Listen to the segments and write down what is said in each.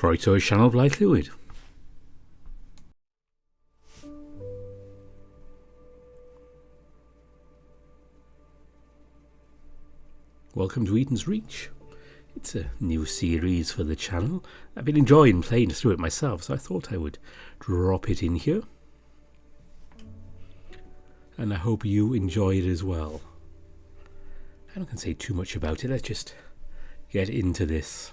Croeso Sianel Blaid Llwyd. Welcome to Eden's Reach. It's a new series for the channel. I've been enjoying playing through it myself, so I thought I would drop it in here. And I hope you enjoy it as well. I'm not going to say too much about it, let's just get into this.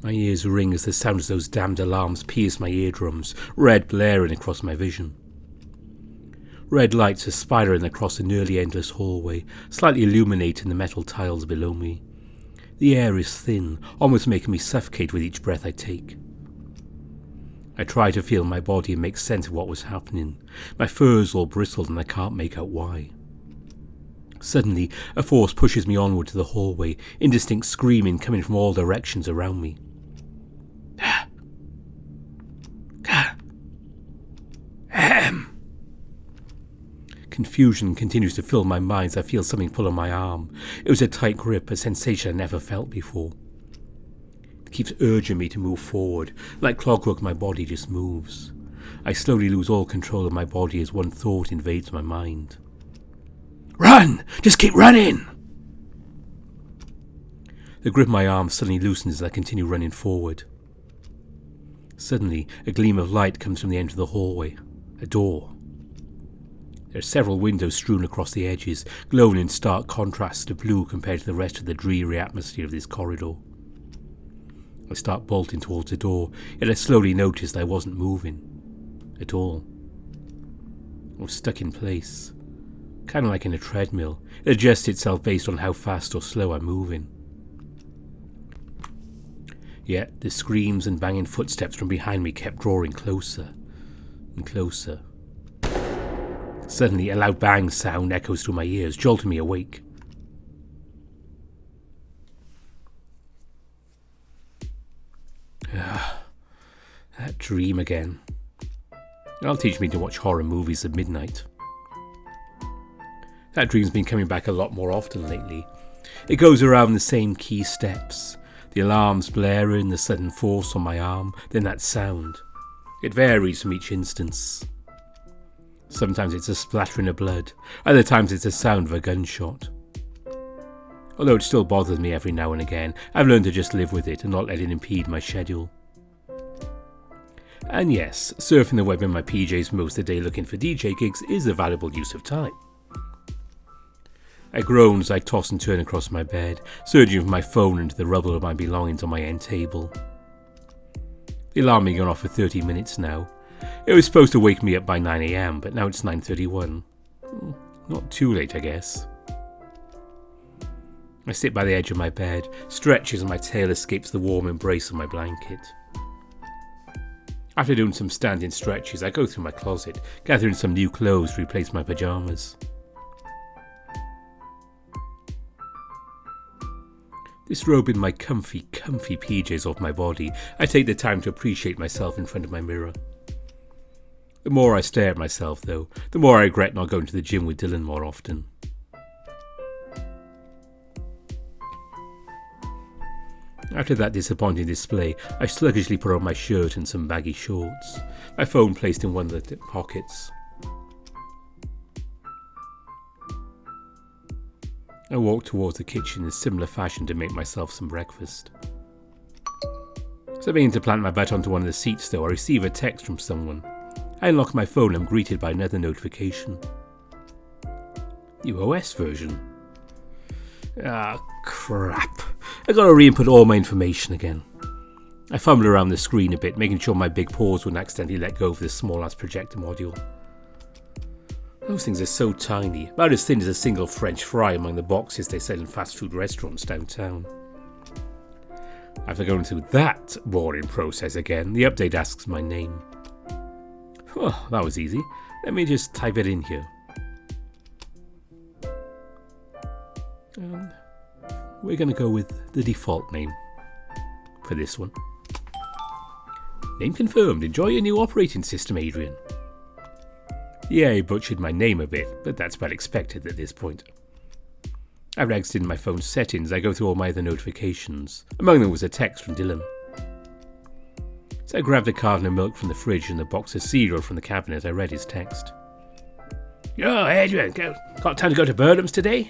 My ears ring as the sound of those damned alarms pierce my eardrums, red blaring across my vision. Red lights are spiraling across a nearly endless hallway, slightly illuminating the metal tiles below me. The air is thin, almost making me suffocate with each breath I take. I try to feel my body and make sense of what was happening. My fur's all bristled and I can't make out why. Suddenly, a force pushes me onward to the hallway, indistinct screaming coming from all directions around me. Confusion continues to fill my mind as I feel something pull on my arm. It was a tight grip, a sensation I never felt before. It keeps urging me to move forward. Like clockwork, my body just moves. I slowly lose all control of my body as one thought invades my mind. Run! Just keep running! The grip of my arm suddenly loosens as I continue running forward. Suddenly, a gleam of light comes from the end of the hallway. A door. There are several windows strewn across the edges, glowing in stark contrast to blue compared to the rest of the dreary atmosphere of this corridor. I start bolting towards the door, yet I slowly noticed I wasn't moving. At all. I was stuck in place. Kind of like in a treadmill. It adjusts itself based on how fast or slow I'm moving. Yet the screams and banging footsteps from behind me kept drawing closer and closer. Suddenly, a loud bang sound echoes through my ears, jolting me awake. That dream again. That'll teach me to watch horror movies at midnight. That dream's been coming back a lot more often lately. It goes around the same key steps. The alarms blaring, the sudden force on my arm, then that sound. It varies from each instance. Sometimes it's a splattering of blood, other times it's the sound of a gunshot. Although it still bothers me every now and again, I've learned to just live with it and not let it impede my schedule. And yes, surfing the web in my PJs most of the day looking for DJ gigs is a valuable use of time. I groan as I toss and turn across my bed, surging from my phone into the rubble of my belongings on my end table. The alarm had been gone off for 30 minutes now. It was supposed to wake me up by 9 AM, but now it's 9:31. Not too late, I guess. I sit by the edge of my bed, stretch as my tail escapes the warm embrace of my blanket. After doing some standing stretches, I go through my closet, gathering some new clothes to replace my pyjamas. Disrobing my comfy PJs off my body, I take the time to appreciate myself in front of my mirror. The more I stare at myself, though, the more I regret not going to the gym with Dylan more often. After that disappointing display, I sluggishly put on my shirt and some baggy shorts, my phone placed in one of the pockets. I walk towards the kitchen in similar fashion to make myself some breakfast. As I begin to plant my butt onto one of the seats, though, I receive a text from someone. I unlock my phone and am greeted by another notification. New OS version. Ah, crap. I gotta re-input all my information again. I fumble around the screen a bit, making sure my big paws wouldn't accidentally let go of this small-ass projector module. Those things are so tiny, about as thin as a single French fry among the boxes they sell in fast food restaurants downtown. After going through that boring process again, the update asks my name. Oh, that was easy. Let me just type it in here. We're going to go with the default name for this one. Name confirmed. Enjoy your new operating system, Adrian. Yeah, he butchered my name a bit, but that's well expected at this point. I've exited my phone's settings. I go through all my other notifications. Among them was a text from Dylan. So I grabbed a carton of milk from the fridge and a box of cereal from the cabinet. I read his text. Yo, Adrian, got time to go to Burnham's today?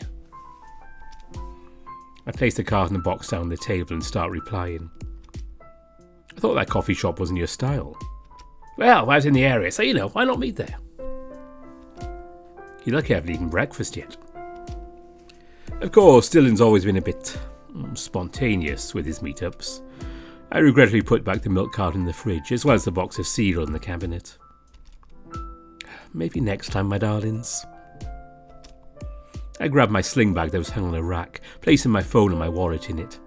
I placed the carton and box down on the table and start replying. I thought that coffee shop wasn't your style. Well, I was in the area, so why not meet there? You're lucky I haven't eaten breakfast yet. Of course, Dylan's always been a bit spontaneous with his meetups. I regretfully put back the milk carton in the fridge, as well as the box of cereal in the cabinet. Maybe next time, my darlings. I grabbed my sling bag that was hung on a rack, placing my phone and my wallet in it.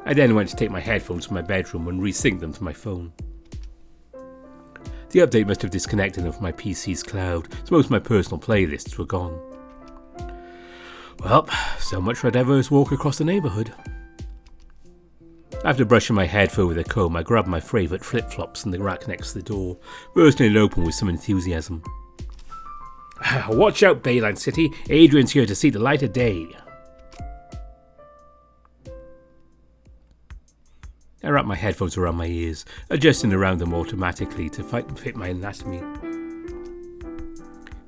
I then went to take my headphones from my bedroom and resync them to my phone. The update must have disconnected them from my PC's cloud, so most of my personal playlists were gone. Well, so much for a diverse walk across the neighbourhood. After brushing my head fur with a comb, I grabbed my favourite flip-flops from the rack next to the door, bursting it open with some enthusiasm. Watch out, Bayline City. Adrian's here to see the light of day. I wrapped my headphones around my ears, adjusting around them automatically to fit my anatomy.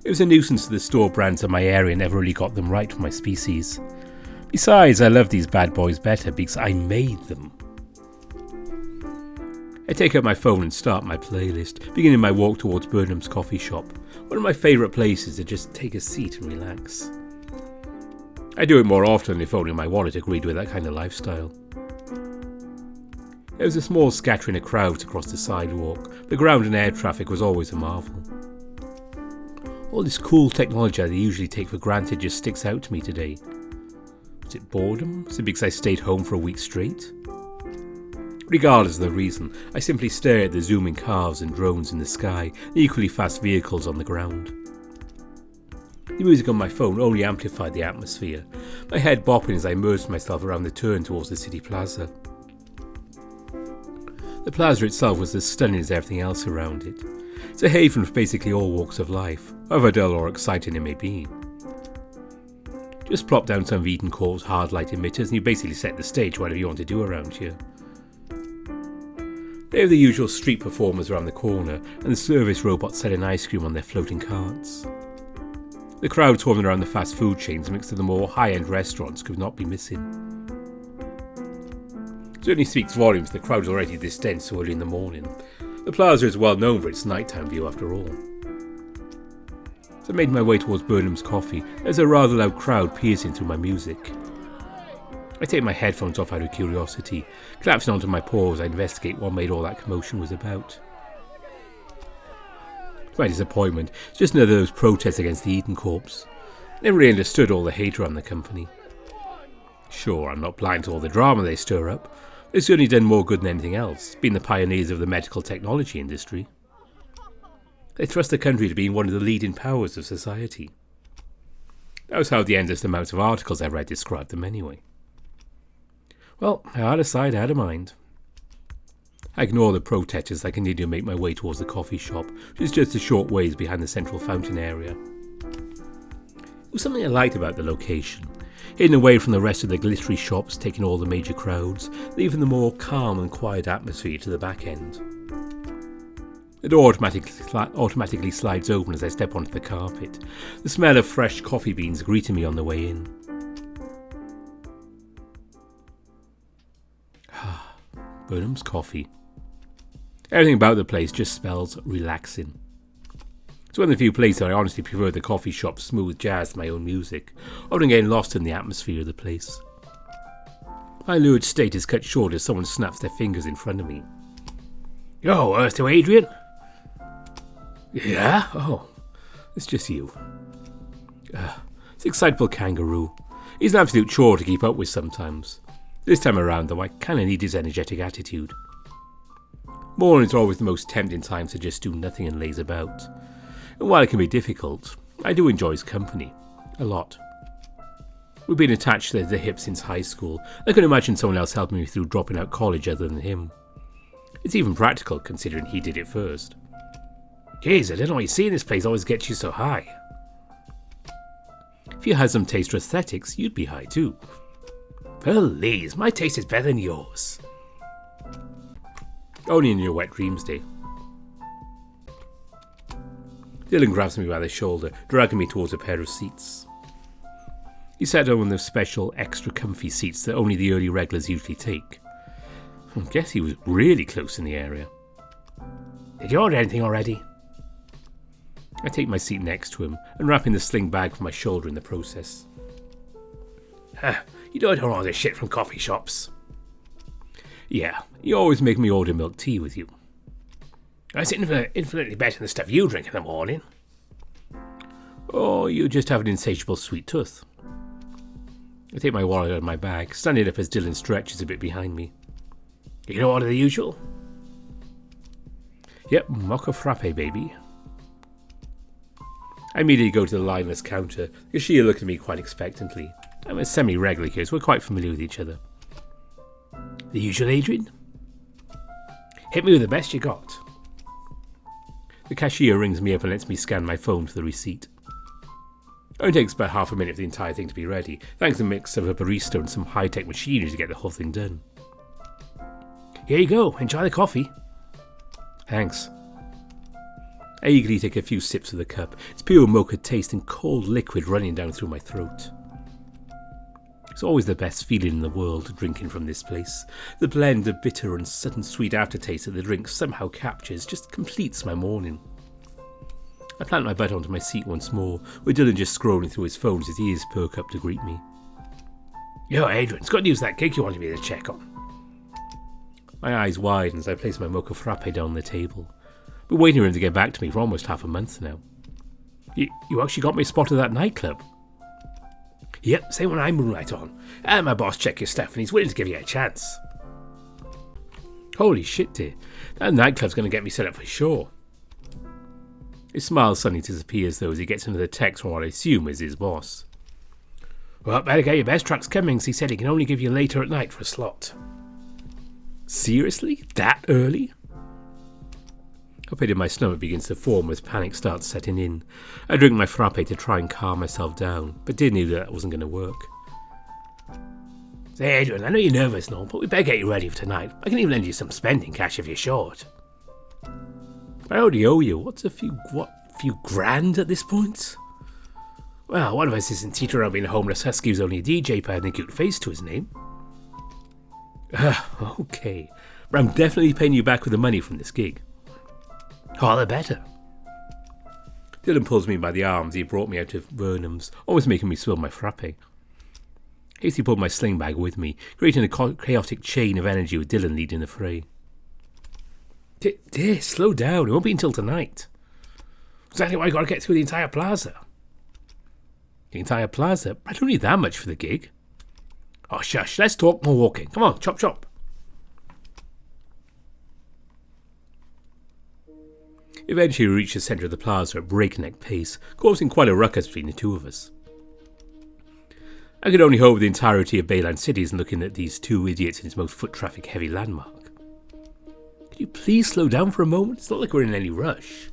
It was a nuisance that the store brands in my area never really got them right for my species. Besides, I love these bad boys better because I made them. I take out my phone and start my playlist, beginning my walk towards Burnham's coffee shop, one of my favourite places to just take a seat and relax. I do it more often if only my wallet agreed with that kind of lifestyle. There was a small scattering of crowds across the sidewalk. The ground and air traffic was always a marvel. All this cool technology I usually take for granted just sticks out to me today. Was it boredom? Was it because I stayed home for a week straight? Regardless of the reason, I simply stare at the zooming cars and drones in the sky, and equally fast vehicles on the ground. The music on my phone only amplified the atmosphere, my head bopping as I immersed myself around the turn towards the city plaza. The plaza itself was as stunning as everything else around it. It's a haven for basically all walks of life, however dull or exciting it may be. Just plop down some of Eden Court's hard light emitters and you basically set the stage for whatever you want to do around here. They have the usual street performers around the corner and the service robots selling ice cream on their floating carts. The crowd swarming around the fast food chains mixed with the more high-end restaurants could not be missing. It certainly speaks volumes the crowd is already this dense so early in the morning. The plaza is well known for its nighttime view after all. As I made my way towards Burnham's Coffee, there's a rather loud crowd piercing through my music. I take my headphones off out of curiosity, collapsing onto my paws as I investigate what made all that commotion was about. To my disappointment, it's just another of those protests against the Eden Corps. Never really understood all the hate around the company. Sure, I'm not blind to all the drama they stir up. They've certainly done more good than anything else, being the pioneers of the medical technology industry. They thrust the country to being one of the leading powers of society. That was how the endless amounts of articles I've read described them anyway. Well, I had a side, I had a mind. I ignore the protesters as I continue to make my way towards the coffee shop, which is just a short ways behind the central fountain area. There was something I liked about the location. Hidden away from the rest of the glittery shops, taking all the major crowds, leaving the more calm and quiet atmosphere to the back end. The door automatically slides open as I step onto the carpet, the smell of fresh coffee beans greeting me on the way in. Burnham's Coffee. Everything about the place just smells relaxing. It's one of the few places I honestly prefer the coffee shop's smooth jazz to my own music, often getting lost in the atmosphere of the place. My lurid state is cut short as someone snaps their fingers in front of me. Yo, Earth to Adrian? Yeah? Oh, it's just you. It's excitable kangaroo. He's an absolute chore to keep up with sometimes. This time around, though, I kinda need his energetic attitude. Mornings are always the most tempting times to just do nothing and laze about. And while it can be difficult, I do enjoy his company. A lot. We've been attached to the hip since high school. I couldn't imagine someone else helping me through dropping out college other than him. It's even practical, considering he did it first. Jeez, I don't know why seeing this place always gets you so high. If you had some taste for aesthetics, you'd be high too. Please, my taste is better than yours. Only in your wet dreams, dear. Dylan grabs me by the shoulder, dragging me towards a pair of seats. He sat on one of the special, extra comfy seats that only the early regulars usually take. I guess he was really close in the area. Did you order anything already? I take my seat next to him, unwrapping the sling bag from my shoulder in the process. You know I don't order shit from coffee shops. Yeah, you always make me order milk tea with you. That's infinitely better than the stuff you drink in the morning. Or you just have an insatiable sweet tooth. I take my wallet out of my bag, stand it up as Dylan stretches a bit behind me. You don't order the usual? Yep, mocha frappe, baby. I immediately go to the lineless counter, because she looked at me quite expectantly. I'm a semi-regular here, so we're quite familiar with each other. The usual, Adrian? Hit me with the best you got. The cashier rings me up and lets me scan my phone for the receipt. It only takes about half a minute for the entire thing to be ready, thanks to a mix of a barista and some high-tech machinery to get the whole thing done. Here you go, enjoy the coffee. Thanks. I eagerly take a few sips of the cup, its pure mocha taste and cold liquid running down through my throat. It's always the best feeling in the world drinking from this place. The blend of bitter and sudden sweet aftertaste that the drink somehow captures just completes my morning. I plant my butt onto my seat once more, with Dylan just scrolling through his phone as his ears perk up to greet me. Yo, Adrian, it's got news that gig you wanted me to check on. My eyes widen as I place my mocha frappe down on the table. Been waiting for him to get back to me for almost half a month now. You actually got me spotted at that nightclub? Yep, same one I moonlight on. And my boss checked your stuff and he's willing to give you a chance. Holy shit, dear. That nightclub's going to get me set up for sure. His smile suddenly disappears though as he gets another text from what I assume is his boss. Well, better get your best trucks coming, 'cause he said he can only give you later at night for a slot. Seriously? That early? A pit in my stomach begins to form as panic starts setting in. I drink my frappe to try and calm myself down, but did knew that wasn't going to work. Say, Adrian, I know you're nervous and all, but we better get you ready for tonight. I can even lend you some spending cash if you're short. I already owe you. What's a few grand at this point? Well, one of us isn't teetering around being a homeless husky who's only a DJ pad and a cute face to his name. Okay, but I'm definitely paying you back with the money from this gig. All the better. Dylan pulls me by the arms. He brought me out of Vernham's, almost making me spill my frappe. Hasty pulled my sling bag with me, creating a chaotic chain of energy with Dylan leading the fray. Dear, slow down. It won't be until tonight. Exactly why I got to get through the entire plaza. The entire plaza? I don't need that much for the gig. Oh, shush. Let's talk more walking. Come on, chop chop. Eventually we reached the centre of the plaza at breakneck pace, causing quite a ruckus between the two of us. I could only hope the entirety of Bayland City isn't looking at these two idiots in its most foot traffic heavy landmark. Could you please slow down for a moment? It's not like we're in any rush.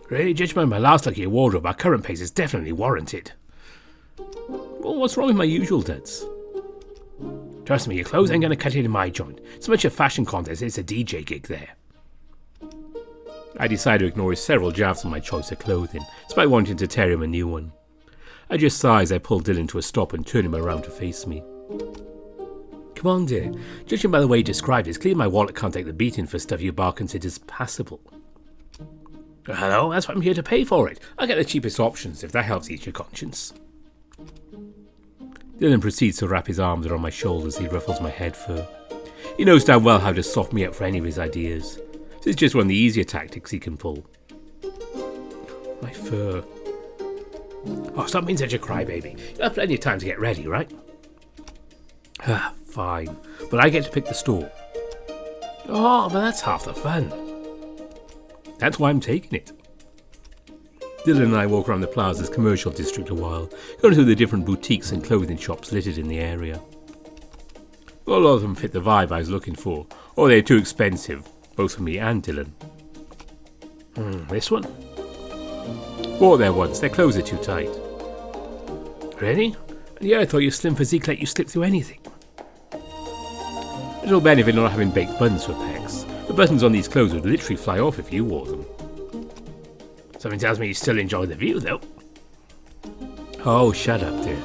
Really, judging by my last look at your wardrobe, our current pace is definitely warranted. Well, what's wrong with my usual duds? Trust me, your clothes ain't going to cut it in my joint. It's much a fashion contest, it's a DJ gig there. I decided to ignore his several jabs on my choice of clothing, despite wanting to tear him a new one. I just sighed as I pulled Dylan to a stop and turned him around to face me. Come on, dear. Judging by the way you described it, it's clear my wallet can't take the beating for stuff your bar considers passable. Hello, that's why I'm here to pay for it. I'll get the cheapest options if that helps ease your conscience. Dylan proceeds to wrap his arms around my shoulders as he ruffles my head fur. He knows damn well how to soft me up for any of his ideas. This is just one of the easier tactics he can pull. My fur. Oh, stop being such a crybaby. You'll have plenty of time to get ready, right? Fine. But I get to pick the store. Oh, but that's half the fun. That's why I'm taking it. Dylan and I walk around the plaza's commercial district a while, going through the different boutiques and clothing shops littered in the area. Well, a lot of them fit the vibe I was looking for, or they're too expensive, both for me and Dylan. This one? Bought there once, their clothes are too tight. Really? Yeah, I thought your slim physique let you slip through anything. Little benefit not having baked buns for pecs. The buttons on these clothes would literally fly off if you wore them. Something tells me you still enjoy the view, though. Oh, shut up, dear.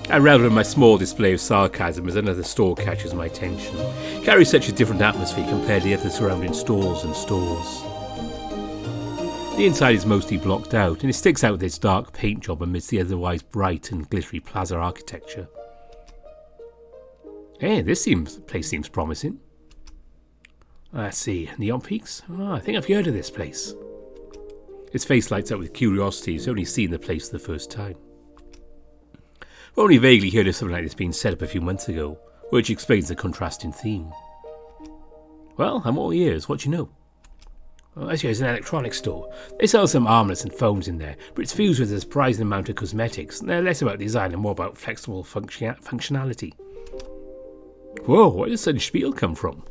I reveled in my small display of sarcasm as another store catches my attention. It carries such a different atmosphere compared to the other surrounding stalls and stores. The inside is mostly blocked out, and it sticks out with its dark paint job amidst the otherwise bright and glittery plaza architecture. Hey, this place seems promising. Let's see, Neon Peaks? I think I've heard of this place. His face lights up with curiosity. He's only seen the place for the first time. I've only vaguely heard of something like this being set up a few months ago, which explains the contrasting theme. Well, I'm all ears. What do you know? Well, actually, it's an electronics store. They sell some armlets and phones in there, but it's fused with a surprising amount of cosmetics, and they're less about design and more about flexible functionality. Whoa, where did such spiel come from?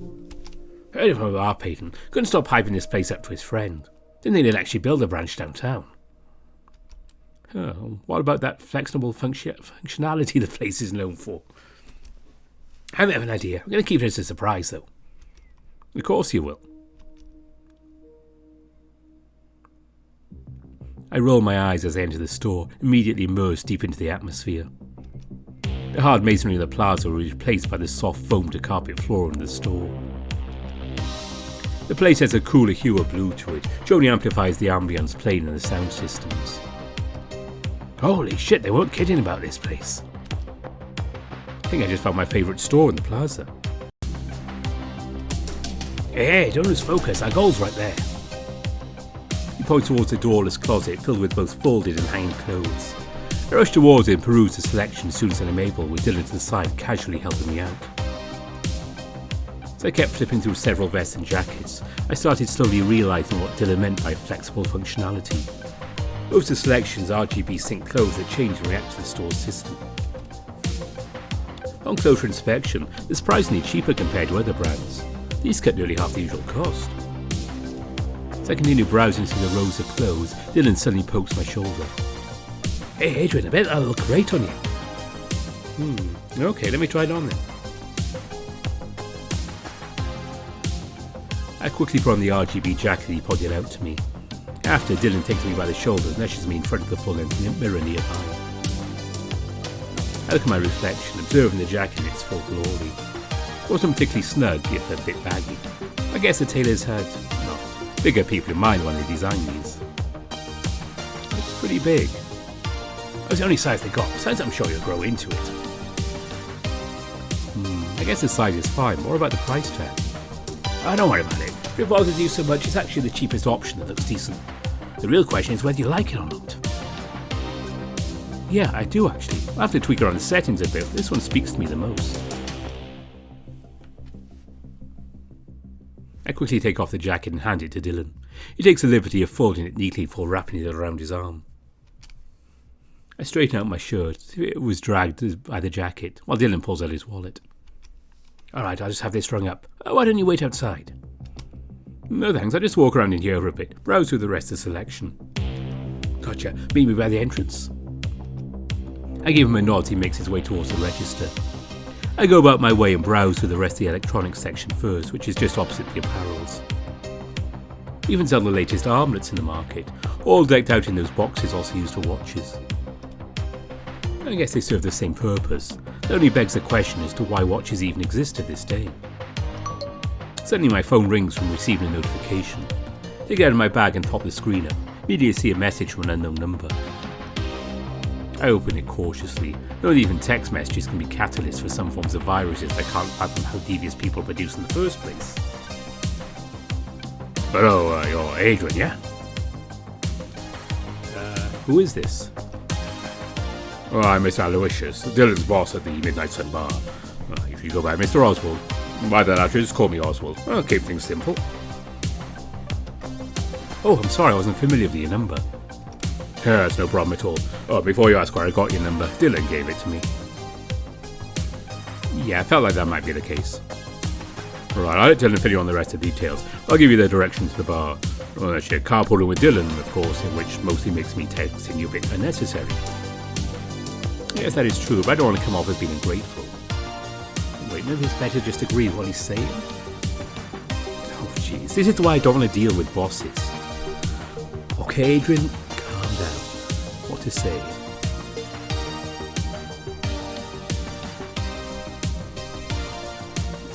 Heard of him with our Peyton. Couldn't stop hyping this place up to his friend. Didn't think they'd actually build a branch downtown. What about that flexible functionality the place is known for? I don't have an idea. I'm going to keep it as a surprise, though. Of course you will. I roll my eyes as I enter the store, immediately immersed deep into the atmosphere. The hard masonry of the plaza was replaced by the soft foam-to-carpet floor in the store. The place has a cooler hue of blue to it, which only amplifies the ambience playing in the sound systems. Holy shit, they weren't kidding about this place. I think I just found my favourite store in the plaza. Hey, don't lose focus, our goal's right there. He points towards the doorless closet filled with both folded and hanging clothes. I rush towards it and peruse the selection as soon as I'm able, with Dylan to the side casually helping me out. As I kept flipping through several vests and jackets, I started slowly realising what Dylan meant by flexible functionality. Most of the selection's RGB sync clothes that change and react to the store's system. On closer inspection, they're surprisingly cheaper compared to other brands. These cut nearly half the usual cost. As I continue browsing through the rows of clothes, Dylan suddenly pokes my shoulder. Hey Adrian, I bet that'll look great on you. Okay, let me try it on then. I quickly put on the RGB jacket he pointed out to me. After, Dylan takes me by the shoulders and ushers me in front of the full-length mirror nearby. I look at my reflection, observing the jacket in its full glory. It wasn't particularly snug, yet a bit baggy. I guess the tailors had, bigger people in mind when they designed these. It's pretty big. It was the only size they got, besides I'm sure you'll grow into it. I guess the size is fine. What about the price tag? Don't worry about it. If it bothers you so much, it's actually the cheapest option that looks decent. The real question is whether you like it or not. Yeah, I do actually. I'll have to tweak around the settings a bit. This one speaks to me the most. I quickly take off the jacket and hand it to Dylan. He takes the liberty of folding it neatly before wrapping it around his arm. I straighten out my shirt. It was dragged by the jacket, while Dylan pulls out his wallet. Alright, I'll just have this strung up. Why don't you wait outside? No thanks, I'll just walk around in here for a bit, browse through the rest of the selection. Gotcha, meet me by the entrance. I give him a nod as he makes his way towards the register. I go about my way and browse through the rest of the electronics section first, which is just opposite the apparels. Even sell the latest armlets in the market, all decked out in those boxes also used for watches. I guess they serve the same purpose. It only begs the question as to why watches even exist to this day. Suddenly my phone rings from receiving a notification. I take it out of my bag and pop the screen up. Immediately see a message from an unknown number. I open it cautiously. Not even text messages can be catalysts for some forms of viruses that can't fathom how devious people produce in the first place. Hello, you're Adrian, yeah? Who is this? Oh, I'm Mr. Aloysius, Dylan's boss at the Midnight Sun Bar. If you go by Mr. Oswald. By that out, just call me Oswald. I'll keep things simple. Oh, I'm sorry, I wasn't familiar with your number. Yeah, it's no problem at all. Oh, before you ask where I got your number, Dylan gave it to me. Yeah, I felt like that might be the case. Right, I'll let Dylan fill you on the rest of the details. I'll give you the direction to the bar. Well, that's your carpooling with Dylan, of course, which mostly makes me texting you a bit unnecessary. Yes, that is true, but I don't want to come off as being ungrateful. Wait, maybe it's better just agree with what he's saying? Oh, jeez, this is why I don't want to deal with bosses. Okay, Adrian, calm down. What to say?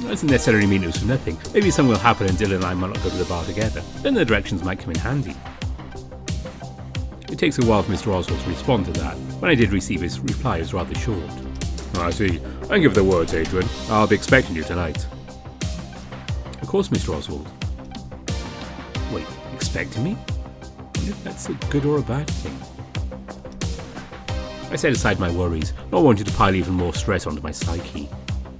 That doesn't necessarily mean it was for nothing. Maybe something will happen and Dylan and I might not go to the bar together. Then the directions might come in handy. It takes a while for Mr. Oswald to respond to that. When I did receive his reply, it was rather short. I see. Thank you for the words, Adrian. I'll be expecting you tonight. Of course, Mr. Oswald. Wait, expecting me? I wonder if that's a good or a bad thing. I set aside my worries, not wanting to pile even more stress onto my psyche.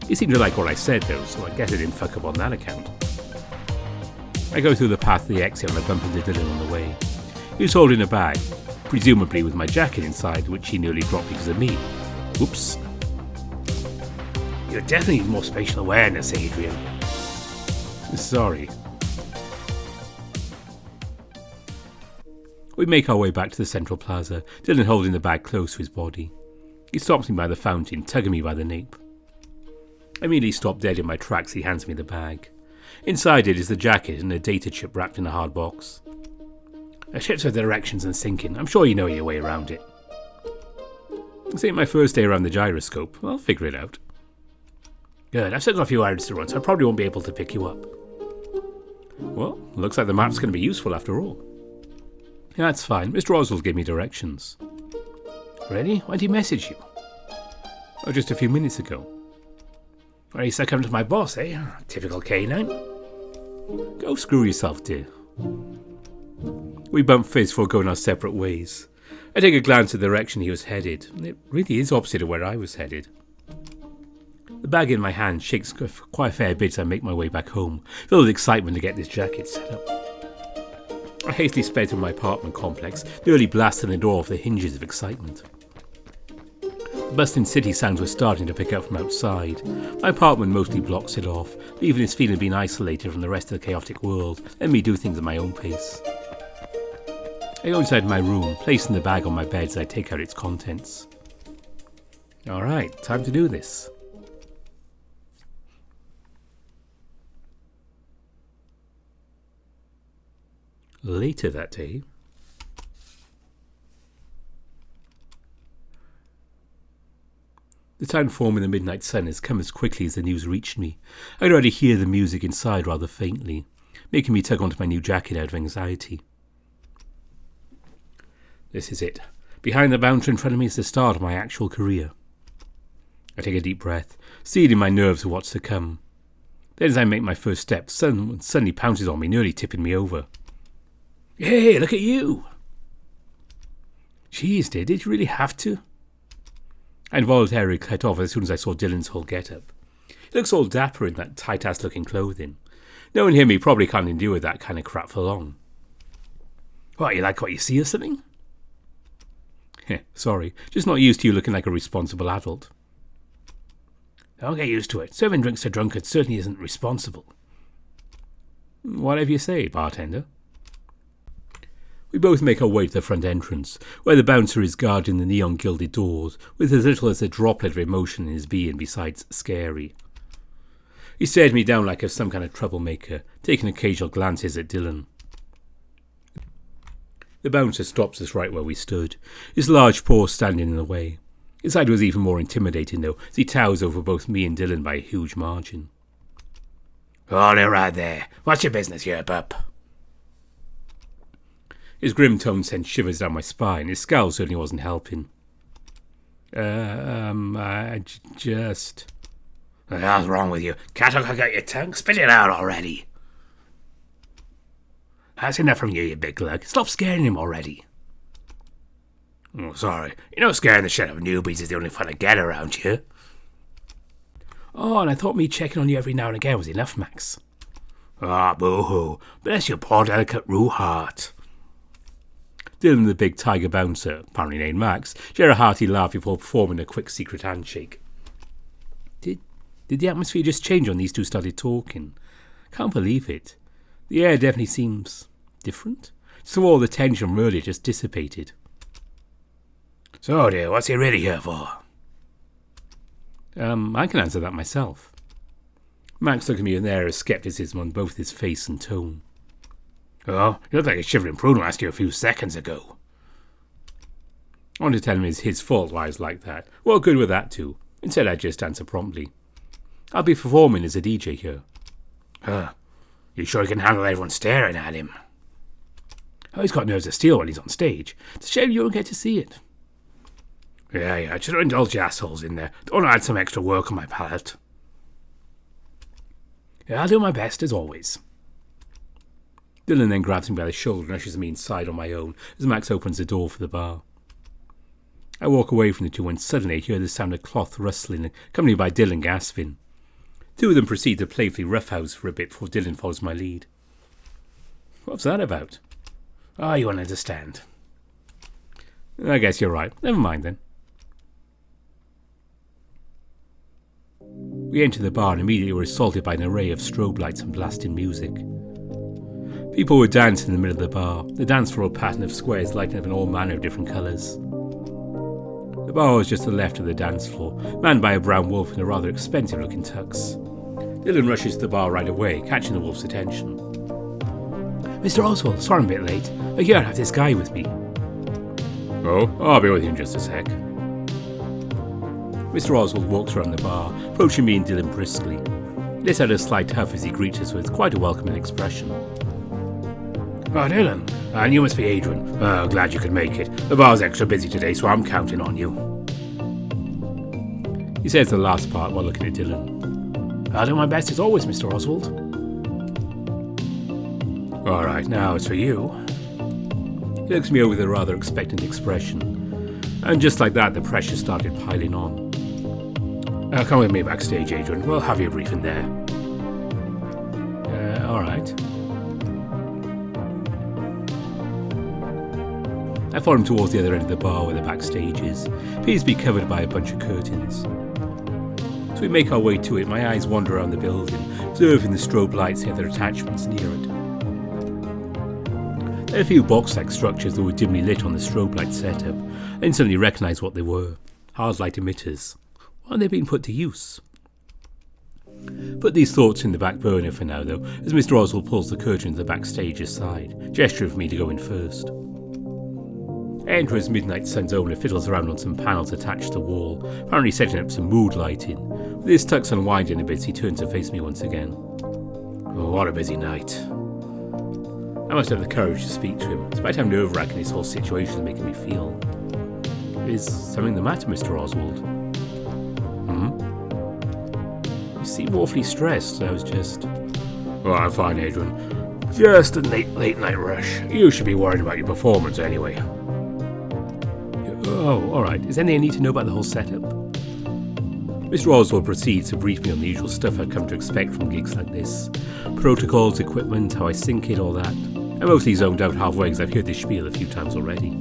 He seemed to like what I said though, so I guess I didn't fuck up on that account. I go through the path to the exit and I bump into Dylan on the way. He was holding a bag, presumably with my jacket inside, which he nearly dropped because of me. Oops. You definitely need more spatial awareness, Adrian. Sorry. We make our way back to the central plaza, Dylan holding the bag close to his body. He stops me by the fountain, tugging me by the nape. I immediately stop dead in my tracks. He hands me the bag. Inside it is the jacket and a data chip wrapped in a hard box. A ship's with directions and sinking. I'm sure you know your way around it. This ain't my first day around the gyroscope. I'll figure it out. Good, I've still got a few errands to run, so I probably won't be able to pick you up. Well, looks like the map's going to be useful after all. Yeah, that's fine. Mr. Oswald gave me directions. Really? When did he message you? Oh, just a few minutes ago. Well, you succumbed to my boss, eh? Typical canine. Go screw yourself, dear. We bump fists before going our separate ways. I take a glance at the direction he was headed, and it really is opposite of where I was headed. The bag in my hand shakes quite a fair bit as I make my way back home, filled with excitement to get this jacket set up. I hastily sped through my apartment complex, nearly blasting the door off the hinges of excitement. The bustling city sounds were starting to pick up from outside. My apartment mostly blocks it off, leaving this feeling of being isolated from the rest of the chaotic world, letting me do things at my own pace. I go inside my room, placing the bag on my bed as I take out its contents. Alright, time to do this. Later that day, the town form in the midnight sun has come as quickly as the news reached me. I could already hear the music inside rather faintly, making me tug onto my new jacket out of anxiety. This is it. Behind the bouncer in front of me is the start of my actual career. I take a deep breath, steeling my nerves for what's to come. Then as I make my first step, someone suddenly pounces on me, nearly tipping me over. Hey, look at you! Jeez, dear, did you really have to? I involuntarily cut off as soon as I saw Dylan's whole get-up. He looks all dapper in that tight-ass looking clothing. Knowing him, he probably can't endure that kind of crap for long. What, you like what you see or something? Sorry, just not used to you looking like a responsible adult. Don't get used to it. Serving drinks to drunkards certainly isn't responsible. Whatever you say, bartender. We both make our way to the front entrance, where the bouncer is guarding the neon-gilded doors, with as little as a droplet of emotion in his being besides scary. He stared me down like I was some kind of troublemaker, taking occasional glances at Dylan. The bouncer stops us right where we stood, his large paws standing in the way. His side was even more intimidating, though, as he towers over both me and Dylan by a huge margin. Hold it right there. What's your business here, pup? His grim tone sent shivers down my spine. His scowl certainly wasn't helping. Just... What's wrong with you? Can't I got your tongue? Spit it out already. That's enough from you, you big lug. Stop scaring him already. Oh, sorry. You know scaring the shit out of newbies is the only fun I get around here. Oh, and I thought me checking on you every now and again was enough, Max. Ah, boo-hoo. Bless your poor delicate rue heart. Dylan and the big tiger bouncer, apparently named Max, share a hearty laugh before performing a quick secret handshake. Did the atmosphere just change when these two started talking? Can't believe it. The air definitely seems different. So all the tension from earlier just dissipated. So dear, what's he really here for? I can answer that myself. Max looked at me with an air of scepticism on both his face and tone. Oh, you look like a shivering prune who asked you a few seconds ago. I wanted to tell him it's his fault why I was like that. What good would that do? Instead, I just answer promptly. I'll be performing as a DJ here. You sure he can handle everyone staring at him? Oh, he's got nerves of steel when he's on stage. It's a shame you don't get to see it. Yeah, just indulge your assholes in there. Don't add some extra work on my palate. Yeah, I'll do my best, as always. Dylan then grabs me by the shoulder and ushers me inside on my own as Max opens the door for the bar. I walk away from the two when suddenly I hear the sound of cloth rustling, accompanied by Dylan gasping. Two of them proceed to playfully roughhouse for a bit before Dylan follows my lead. What's that about? You won't understand. I guess you're right. Never mind then. We enter the bar and immediately were assaulted by an array of strobe lights and blasting music. People were dancing in the middle of the bar, the dance floor a pattern of squares lighting up in all manner of different colours. The bar was just to the left of the dance floor, manned by a brown wolf in a rather expensive-looking tux. Dylan rushes to the bar right away, catching the wolf's attention. Mr. Oswald, sorry I'm a bit late. Here, I have this guy with me. Oh, I'll be with you in just a sec. Mr. Oswald walks around the bar, approaching me and Dylan briskly. This had a slight huff as he greets us with quite a welcoming expression. Oh, Dylan, and you must be Adrian. Glad you could make it. The bar's extra busy today, so I'm counting on you. He says the last part while looking at Dylan. I'll do my best as always, Mr. Oswald. All right, now it's for you. He looks me over with a rather expectant expression, and just like that, the pressure started piling on. Come with me backstage, Adrian. We'll have your briefing there. All right. I follow him towards the other end of the bar where the backstage is. It appears to be covered by a bunch of curtains. As we make our way to it, my eyes wander around the building, observing the strobe lights and other attachments near it. There are a few box-like structures that were dimly lit on the strobe light setup. I instantly recognised what they were. Hard light emitters. Why are they being put to use? Put these thoughts in the back burner for now, though, as Mr. Oswald pulls the curtain to the backstage aside, gesturing for me to go in first. I enter as Midnight Sun's owner fiddles around on some panels attached to the wall, apparently setting up some mood lighting. With his tux unwinding a bit, he turns to face me once again. Oh, what a busy night. I must have the courage to speak to him, despite how nerve-wracking this whole situation is making me feel. Is something the matter, Mr. Oswald? You seem awfully stressed. I was just... Oh, I'm fine, Adrian. Just a late night rush. You should be worried about your performance anyway. Oh, alright. Is there anything I need to know about the whole setup? Mr. Oswald proceeds to brief me on the usual stuff I've come to expect from gigs like this. Protocols, equipment, how I sync it, all that. I'm mostly zoned out halfway because I've heard this spiel a few times already.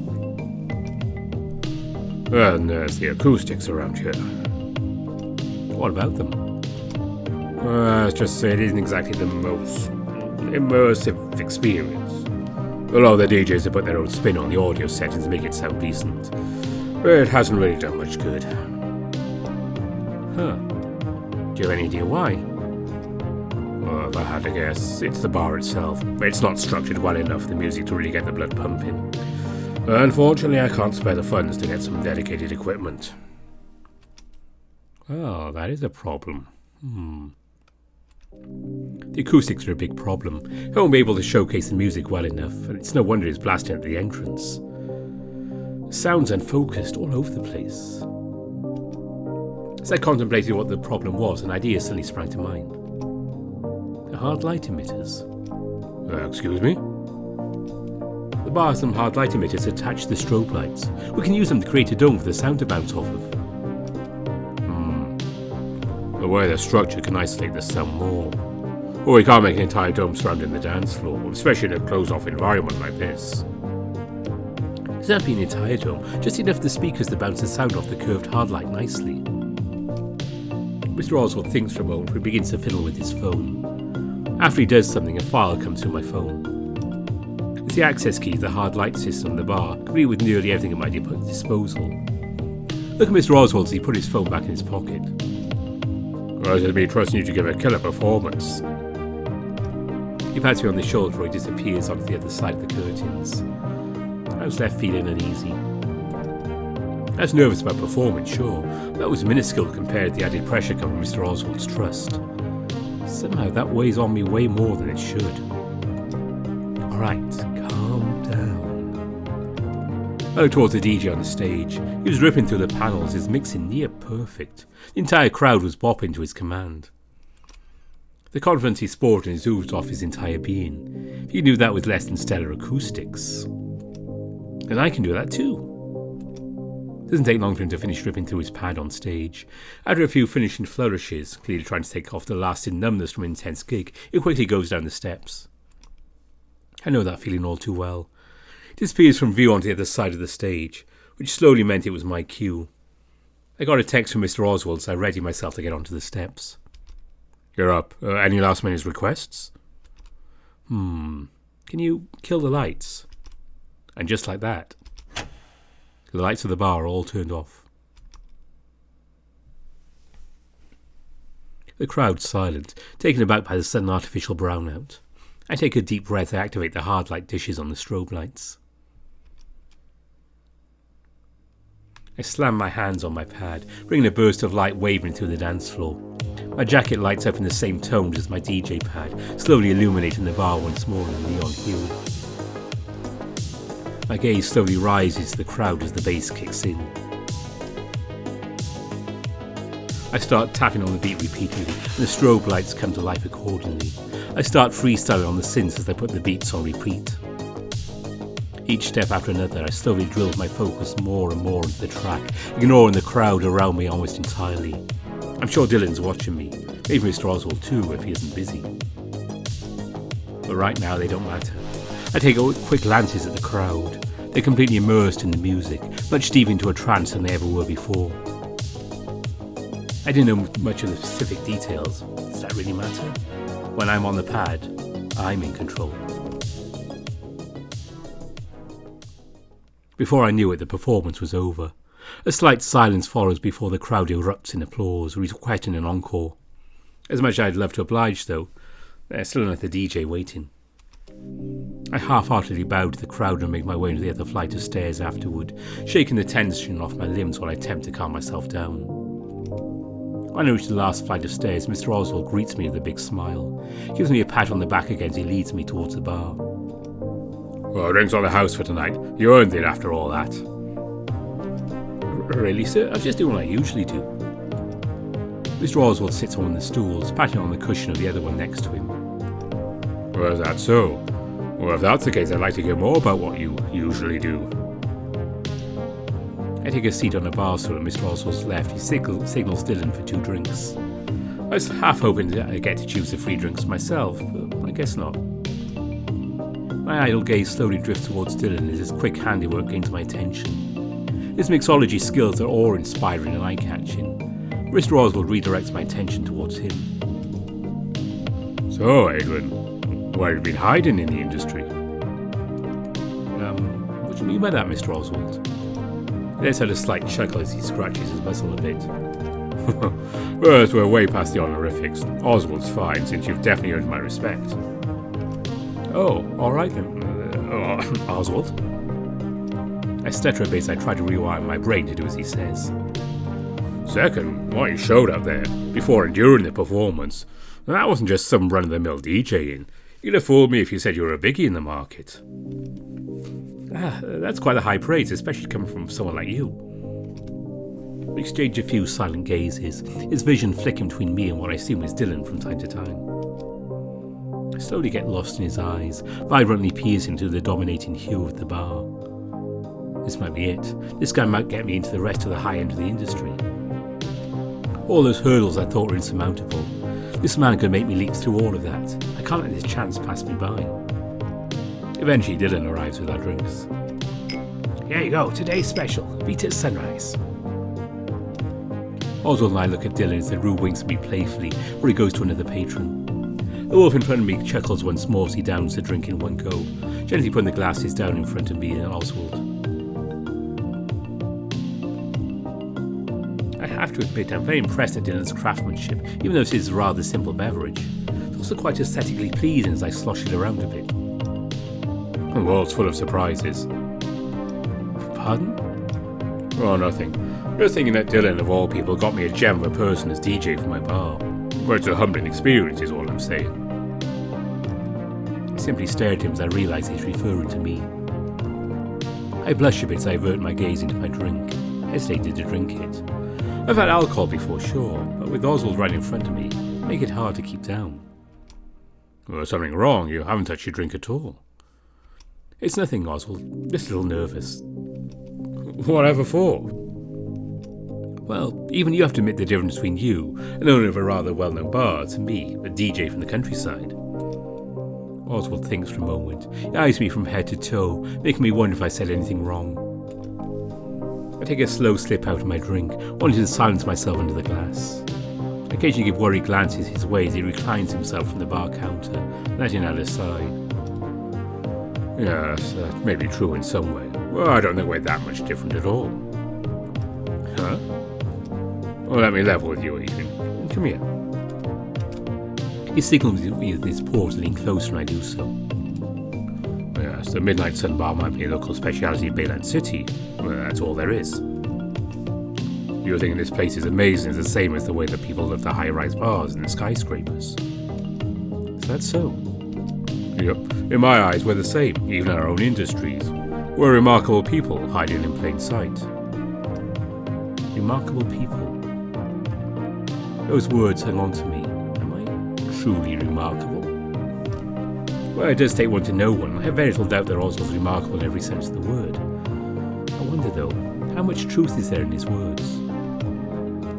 And there's the acoustics around here. What about them? Let's just say it isn't exactly the most immersive experience. A lot of the DJs have put their own spin on the audio settings to make it sound decent. But it hasn't really done much good. Huh. Do you have any idea why? Well, if I had to guess, it's the bar itself. It's not structured well enough for the music to really get the blood pumping. Unfortunately, I can't spare the funds to get some dedicated equipment. Oh, that is a problem. The acoustics are a big problem. I won't be able to showcase the music well enough, and it's no wonder it's blasting at the entrance. Sounds unfocused all over the place. As I contemplated what the problem was, an idea suddenly sprang to mind. The hard light emitters. Excuse me? The bar has some hard light emitters attached to the strobe lights. We can use them to create a dome for the sound to bounce off of. The way they're structured can isolate the sound more. Or we can't make an entire dome surrounding the dance floor, especially in a closed-off environment like this. Does that be an entire dome? Just enough for the speakers to bounce the sound off the curved hard light nicely. Mr. Oswald thinks for a moment, but he begins to fiddle with his phone. After he does something, a file comes through my phone. It's the access key to the hard light system on the bar, complete with nearly everything at my disposal. Look at Mr. Oswald as he put his phone back in his pocket. Well, it'll be trusting you to give a killer performance. He pats me on the shoulder before he disappears onto the other side of the curtains. I was left feeling uneasy. I was nervous about performance, sure, but that was minuscule compared to the added pressure coming from Mr. Oswald's trust. Somehow that weighs on me way more than it should. Alright, calm down. I looked towards the DJ on the stage. He was ripping through the panels, his mixing near perfect. The entire crowd was bopping to his command. The confidence he sported has oozed off his entire being. He knew that was less than stellar acoustics. And I can do that too. It doesn't take long for him to finish ripping through his pad on stage. After a few finishing flourishes, clearly trying to take off the lasting numbness from an intense gig, he quickly goes down the steps. I know that feeling all too well. It disappears from view onto the other side of the stage, which slowly meant it was my cue. I got a text from Mr. Oswald, so I readied myself to get onto the steps. You're up. Any last minute requests? Can you kill the lights? And just like that, the lights of the bar are all turned off. The crowd's silent, taken aback by the sudden artificial brownout. I take a deep breath to activate the hard light dishes on the strobe lights. I slam my hands on my pad, bringing a burst of light wavering through the dance floor. My jacket lights up in the same tones as my DJ pad, slowly illuminating the bar once more in a neon hue. My gaze slowly rises to the crowd as the bass kicks in. I start tapping on the beat repeatedly, and the strobe lights come to life accordingly. I start freestyling on the synths as I put the beats on repeat. Each step after another, I slowly drilled my focus more and more into the track, ignoring the crowd around me almost entirely. I'm sure Dylan's watching me, maybe Mr. Oswald too if he isn't busy. But right now they don't matter. I take quick glances at the crowd. They're completely immersed in the music, much deeper into a trance than they ever were before. I didn't know much of the specific details. Does that really matter? When I'm on the pad, I'm in control. Before I knew it, the performance was over. A slight silence follows before the crowd erupts in applause, requesting an encore. As much as I'd love to oblige, though, there's still another DJ waiting. I half-heartedly bowed to the crowd and made my way into the other flight of stairs afterward, shaking the tension off my limbs while I attempt to calm myself down. When I reach the last flight of stairs, Mr. Oswald greets me with a big smile, gives me a pat on the back again as he leads me towards the bar. Well, drinks on the house for tonight. You earned it after all that. Really, sir? I was just doing what I usually do. Mr. Oswald sits on one of the stools, patting on the cushion of the other one next to him. Well, is that so? Well, if that's the case, I'd like to hear more about what you usually do. I take a seat on a bar stool at Mr. Oswald's left. He signals Dylan for 2 drinks. I was half hoping that I get to choose the free drinks myself, but I guess not. My idle gaze slowly drifts towards Dylan as his quick handiwork gains my attention. His mixology skills are awe-inspiring and eye-catching. Mr. Oswald redirects my attention towards him. So, Adrian, where have you been hiding in the industry? What do you mean by that, Mr. Oswald? He lets out a slight chuckle as he scratches his muzzle a bit. Well, we're way past the honorifics. Oswald's fine, since you've definitely earned my respect. Oh, alright then. Oswald? I stutter a bit as I try to rewind my brain to do as he says. Second, what you showed up there, before and during the performance, that wasn't just some run-of-the-mill DJing. You'd have fooled me if you said you were a biggie in the market. That's quite a high praise, especially coming from someone like you. We exchange a few silent gazes, his vision flicking between me and what I assume is Dylan from time to time. I slowly get lost in his eyes, vibrantly piercing through the dominating hue of the bar. This might be it. This guy might get me into the rest of the high end of the industry. All those hurdles I thought were insurmountable. This man could make me leap through all of that. I can't let this chance pass me by. Eventually Dylan arrives with our drinks. Here you go, today's special. Beat at sunrise. Oswald and I look at Dylan as the room winks at me playfully, where he goes to another patron. The wolf in front of me chuckles once more as he downs the drink in one go, gently putting the glasses down in front of me and Oswald. I have to admit, I'm very impressed at Dylan's craftsmanship, even though this is a rather simple beverage. It's also quite aesthetically pleasing as I slosh it around a bit. The world's full of surprises. Pardon? Oh, nothing. Just thinking that Dylan, of all people, got me a gem of a person as DJ for my bar. Well, it's a humbling experience, is all I'm saying. I simply stared at him as I realised he's referring to me. I blush a bit as I avert my gaze into my drink, hesitated to drink it. I've had alcohol before, sure, but with Oswald right in front of me, make it hard to keep down. Well, there's something wrong. You haven't touched your drink at all. It's nothing, Oswald. Just a little nervous. Whatever for? Well, even you have to admit the difference between you, an owner of a rather well-known bar, to me, a DJ from the countryside. Oswald thinks for a moment. He eyes me from head to toe, making me wonder if I said anything wrong. I take a slow slip out of my drink, wanting to silence myself under the glass. I occasionally give worried glances his way as he reclines himself from the bar counter, letting out a sigh. Yes, that may be true in some way. Well, I don't think we're that much different at all. Huh? Well, let me level with you, Adrian. Come here. He signals me with his paws, leaning closer and I do so. Yes, the Midnight Sun Bar might be a local speciality of Bayland City. Well, that's all there is. You're thinking this place is amazing, it's the same as the way that people love the high-rise bars and the skyscrapers. Is that so? Yep. In my eyes, we're the same, even in our own industries. We're remarkable people, hiding in plain sight. Remarkable people. Those words hung on to me. Am I truly remarkable? Well, it does take one to know one. I have very little doubt that Oswald's remarkable in every sense of the word. I wonder, though, how much truth is there in his words?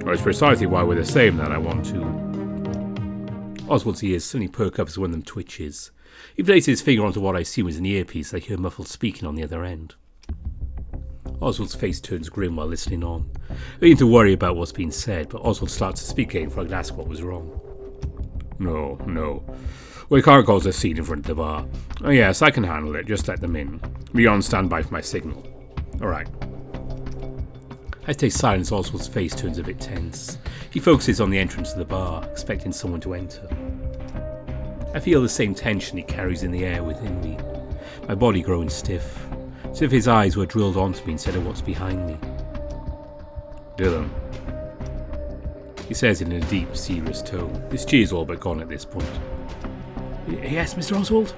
Well, it's precisely why we're the same that I want to. Oswald's ears suddenly perk up as one of them twitches. He places his finger onto what I assume is an earpiece. I hear muffled speaking on the other end. Oswald's face turns grim while listening on. I begin to worry about what's being said, but Oswald starts to speak again before I can ask what was wrong. No. We can't cause a scene in front of the bar. Oh yes, I can handle it. Just let them in. Be on standby for my signal. All right. I stay silent as Oswald's face turns a bit tense. He focuses on the entrance to the bar, expecting someone to enter. I feel the same tension he carries in the air within me, my body growing stiff, as if his eyes were drilled onto me instead of what's behind me. Dylan, he says in a deep, serious tone. His cheer's all but gone at this point. Yes, Mr. Oswald?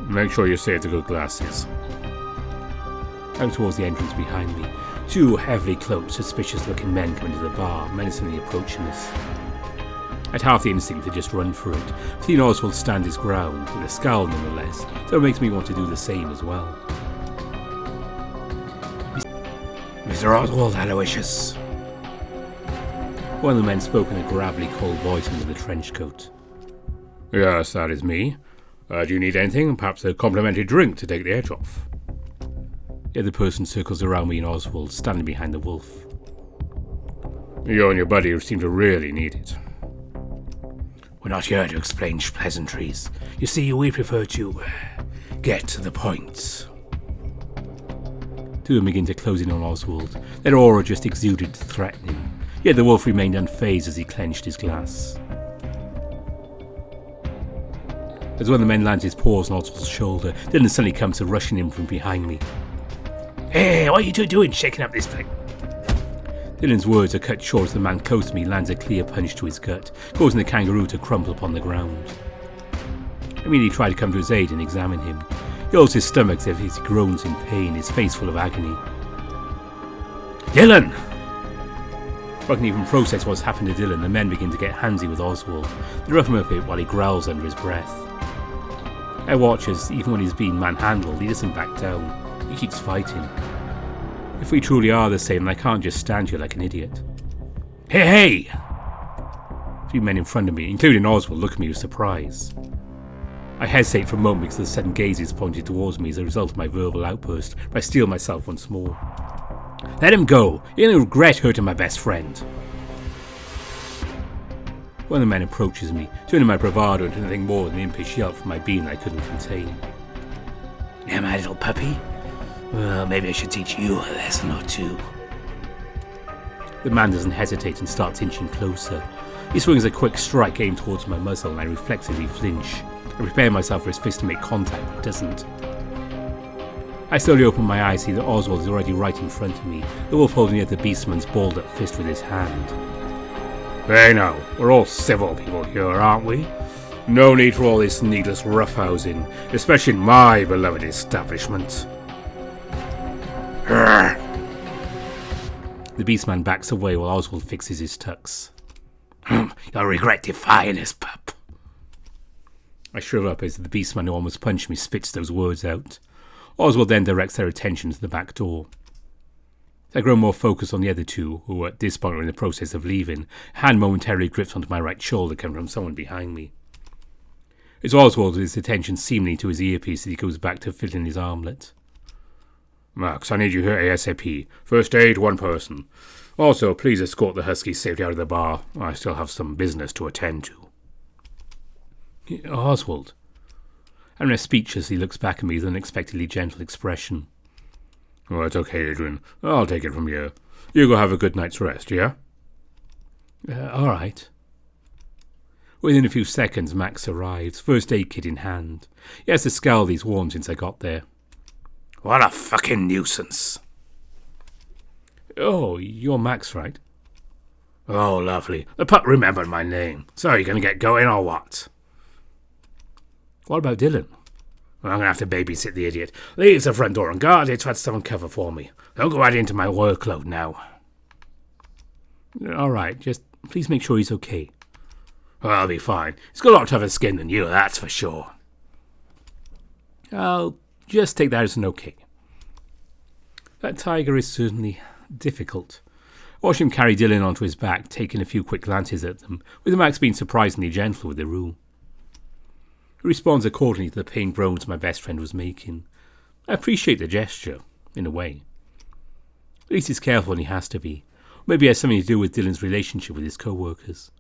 Make sure you save the good glasses. Out towards the entrance behind me, two heavily cloaked, suspicious-looking men come into the bar, menacingly approaching us. I'd half the instinct to just run for it, seeing Oswald stand his ground, with a scowl nonetheless, so it makes me want to do the same as well. Mr. Oswald, Aloysius. One of the men spoke in a gravelly, cold voice under the trench coat. Yes, that is me. Do you need anything? Perhaps a complimentary drink to take the edge off? The other person circles around me and Oswald, standing behind the wolf. You and your buddy seem to really need it. We're not here to explain pleasantries. You see, we prefer to get to the point. Two of them begin to close in on Oswald. Their aura just exuded threatening. Yet the wolf remained unfazed as he clenched his glass. As one of the men lands his paws on Oswald's shoulder, Dylan suddenly comes to rushing him from behind me. Hey, what are you two doing shaking up this place? Dylan's words are cut short as the man close to me lands a clear punch to his gut, causing the kangaroo to crumple upon the ground. I immediately try to come to his aid and examine him. He holds his stomach as if he groans in pain, his face full of agony. Dylan! Before I can even process what's happened to Dylan, the men begin to get handsy with Oswald. They rough him a bit while he growls under his breath. I watch as, even when he's being manhandled, he doesn't back down. He keeps fighting. If we truly are the same, I can't just stand here like an idiot. Hey! Three men in front of me, including Oswald, look at me with surprise. I hesitate for a moment because the sudden gaze is pointed towards me as a result of my verbal outburst, but I steel myself once more. Let him go! You're going to regret hurting my best friend. One of the men approaches me, turning my bravado into nothing more than an impish yelp from my being I couldn't contain. Yeah, my little puppy? Well, maybe I should teach you a lesson or two. The man doesn't hesitate and starts inching closer. He swings a quick strike aimed towards my muzzle and I reflexively flinch. I prepare myself for his fist to make contact, but it doesn't. I slowly open my eyes, see that Oswald is already right in front of me, the wolf holding the other beastman's balled up fist with his hand. Hey now, we're all civil people here, aren't we? No need for all this needless roughhousing, especially in my beloved establishment. The beastman backs away while Oswald fixes his tux. You'll regret defying us, pup. I shrivel up as the beastman who almost punched me spits those words out. Oswald then directs their attention to the back door. As I grow more focused on the other two, who at this point are in the process of leaving, a hand momentarily grips onto my right shoulder coming from someone behind me. It's Oswald with his attention seemingly to his earpiece as he goes back to filling his armlet. Max, I need you here ASAP. First aid, one person. Also, please escort the husky safely out of the bar. I still have some business to attend to. Oswald. I'm left speechless as he looks back at me with an unexpectedly gentle expression. Oh, it's okay, Adrian. I'll take it from here. You go have a good night's rest, yeah? All right. Within a few seconds, Max arrives, first aid kit in hand. He has the scowl he's worn since I got there. What a fucking nuisance. Oh, you're Max, right? Oh, lovely. The pup remembered my name. So, you gonna get going or what? What about Dylan? Well, I'm gonna have to babysit the idiot. Leave the front door and guard it to have someone cover for me. Don't go out into my workload now. All right, just please make sure he's okay. Well, I'll be fine. He's got a lot tougher skin than you, that's for sure. I'll just take that as an okay. That tiger is certainly difficult. Watch him carry Dylan onto his back, taking a few quick glances at them, with Max being surprisingly gentle with the rule. He responds accordingly to the pained groans my best friend was making. I appreciate the gesture, in a way. At least he's careful when he has to be. Maybe it has something to do with Dylan's relationship with his co-workers.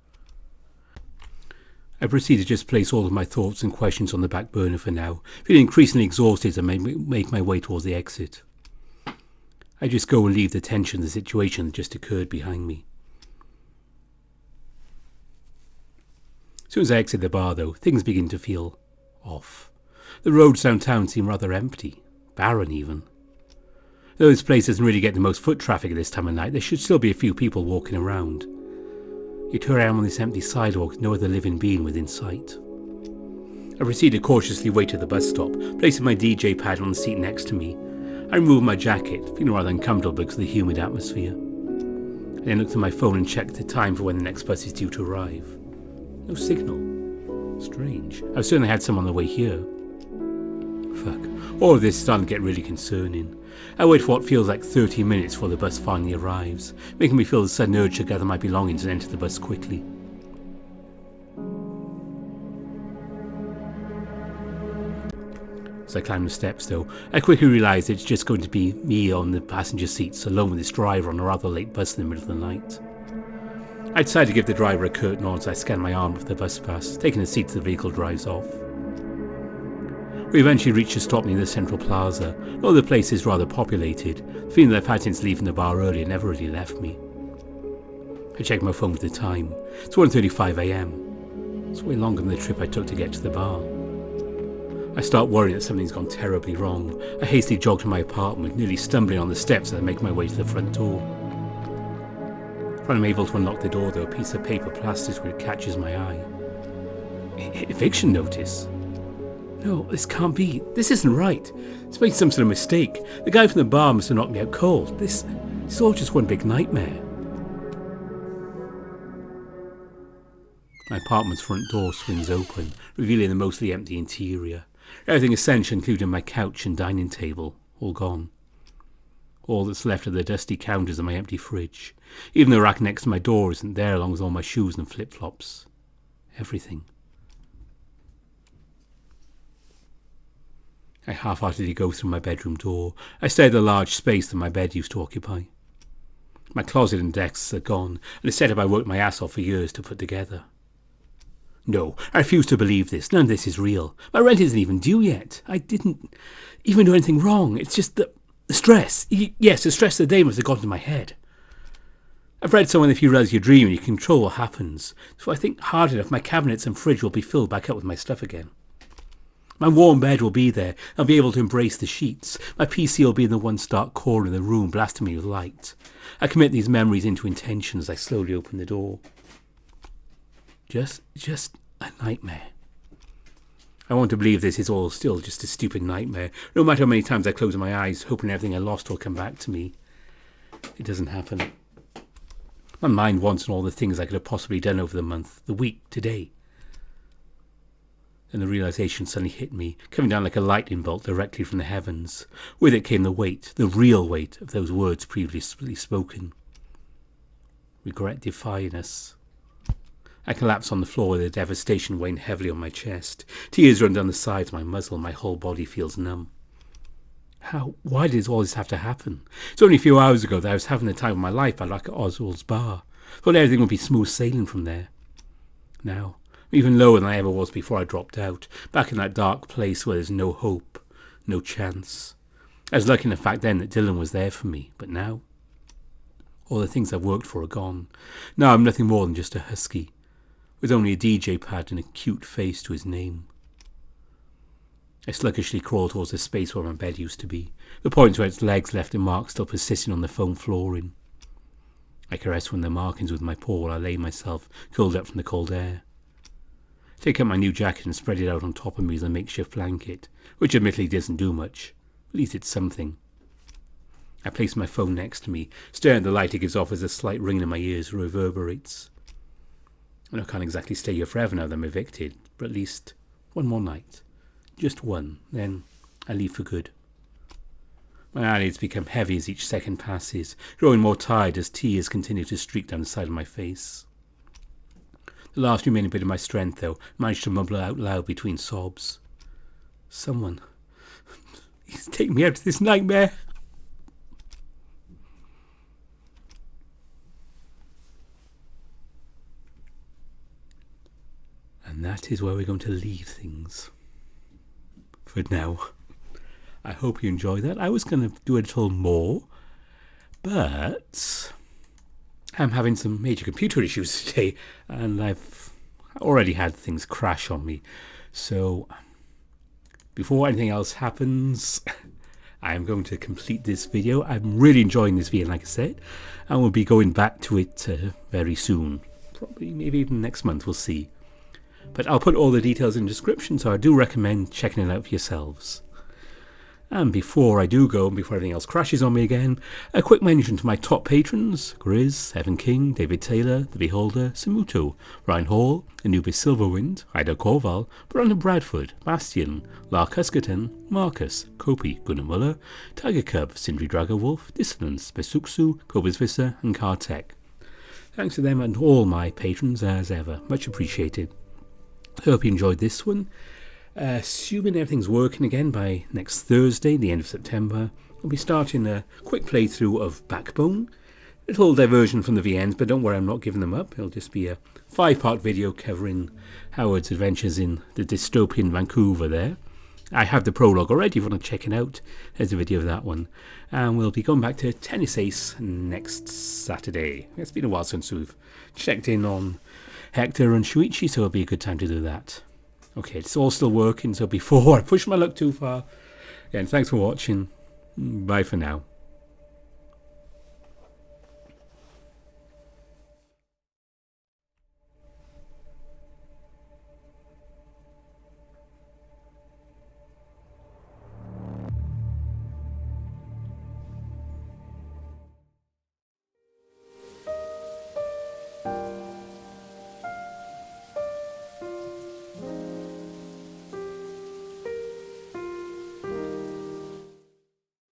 I proceed to just place all of my thoughts and questions on the back burner for now, feeling increasingly exhausted as I make my way towards the exit. I just go and leave the tension of the situation that just occurred behind me. As soon as I exit the bar, though, things begin to feel off. The roads downtown seem rather empty, barren even. Though this place doesn't really get the most foot traffic at this time of night, there should still be a few people walking around. Yet here I am on this empty sidewalk with no other living being within sight. I proceed to cautiously wait at the bus stop, placing my DJ pad on the seat next to me. I remove my jacket, feeling rather uncomfortable because of the humid atmosphere. I then look to my phone and check the time for when the next bus is due to arrive. No signal. Strange. I've certainly had some on the way here. Fuck. All of this is starting to get really concerning. I wait for what feels like 30 minutes before the bus finally arrives, making me feel the sudden urge to gather my belongings and enter the bus quickly. As I climb the steps, though, I quickly realise it's just going to be me on the passenger seats, alone with this driver on a rather late bus in the middle of the night. I decide to give the driver a curt nod as I scan my arm for the bus pass, taking a seat as the vehicle drives off. We eventually reach a stop near the central plaza. Though the place is rather populated, the feeling that I've had since leaving the bar earlier never really left me. I check my phone for the time. It's 1:35 a.m. It's way longer than the trip I took to get to the bar. I start worrying that something's gone terribly wrong. I hastily jog to my apartment, nearly stumbling on the steps as I make my way to the front door. When I'm able to unlock the door, though, a piece of paper plastered catches my eye. Eviction notice? No, this can't be. This isn't right. It's making some sort of mistake. The guy from the bar must have knocked me out cold. This is all just one big nightmare. My apartment's front door swings open, revealing the mostly empty interior. Everything essential, including my couch and dining table, all gone. All that's left are the dusty counters and my empty fridge. Even the rack next to my door isn't there, along with all my shoes and flip-flops. Everything. I half-heartedly go through my bedroom door. I stare at the large space that my bed used to occupy. My closet and desks are gone, and a setup I worked my ass off for years to put together. No, I refuse to believe this. None of this is real. My rent isn't even due yet. I didn't even do anything wrong. It's just the stress. Yes, the stress of the day must have got into my head. I've read somewhere if you realize your dream and you control what happens. So I think hard enough, my cabinets and fridge will be filled back up with my stuff again. My warm bed will be there. I'll be able to embrace the sheets. My PC will be in the one stark corner of the room, blasting me with light. I commit these memories into intention as I slowly open the door. Just a nightmare. I want to believe this is all still just a stupid nightmare, no matter how many times I close my eyes, hoping everything I lost will come back to me. It doesn't happen. My mind wants on all the things I could have possibly done over the month, the week, today. Then the realization suddenly hit me, coming down like a lightning bolt directly from the heavens. With it came the weight, the real weight of those words previously spoken. Regret defying us. I collapse on the floor with the devastation weighing heavily on my chest. Tears run down the sides of my muzzle, my whole body feels numb. Why did all this have to happen? It's only a few hours ago that I was having the time of my life by like Oswald's bar. Thought everything would be smooth sailing from there. Now, I'm even lower than I ever was before I dropped out, back in that dark place where there's no hope, no chance. I was lucky in the fact then that Dylan was there for me, but now, all the things I've worked for are gone. Now I'm nothing more than just a husky, with only a DJ pad and a cute face to his name. I sluggishly crawl towards the space where my bed used to be, the point where its legs left a mark still persisting on the foam flooring. I caress one of the markings with my paw while I lay myself, curled up from the cold air. Take out my new jacket and spread it out on top of me as a makeshift blanket, which admittedly doesn't do much. At least it's something. I place my phone next to me, staring at the light it gives off as a slight ring in my ears reverberates. I can't exactly stay here forever now that I'm evicted, but at least one more night. Just one, then I leave for good. My eyelids become heavy as each second passes, growing more tired as tears continue to streak down the side of my face. The last remaining bit of my strength, though, managed to mumble out loud between sobs. Someone, please take me out of this nightmare. And that is where we're going to leave things for now. I hope you enjoy that. I was going to do a little more, but I'm having some major computer issues today, and I've already had things crash on me. So before anything else happens, I am going to complete this video. I'm really enjoying this video, like I said, and we'll be going back to it very soon. Probably, maybe even next month, we'll see. But I'll put all the details in the description, so I do recommend checking it out for yourselves. And before I do go, and before everything else crashes on me again, a quick mention to my top patrons: Grizz, Evan King, David Taylor, The Beholder, Samuto, Ryan Hall, Anubis Silverwind, Ida Corval, Brandon Bradford, Bastian, Lark Huskerton, Marcus, Kopi, Gunnar Muller, Tiger Cub, Sindri Dragonwolf, Dissonance, Besuksu, Kobus Visser, and Kartek. Thanks to them and all my patrons as ever. Much appreciated. I hope you enjoyed this one. Assuming everything's working again by next Thursday, the end of September, we'll be starting a quick playthrough of Backbone. Little diversion from the VNs, but don't worry, I'm not giving them up. It'll just be a 5-part video covering Howard's adventures in the dystopian Vancouver there. I have the prologue already. If you want to check it out, there's a video of that one. And we'll be going back to Tennis Ace next Saturday. It's been a while since we've checked in on Hector and Shuichi, so it'll be a good time to do that. Okay, it's all still working, so before I push my luck too far, again, thanks for watching. Bye for now.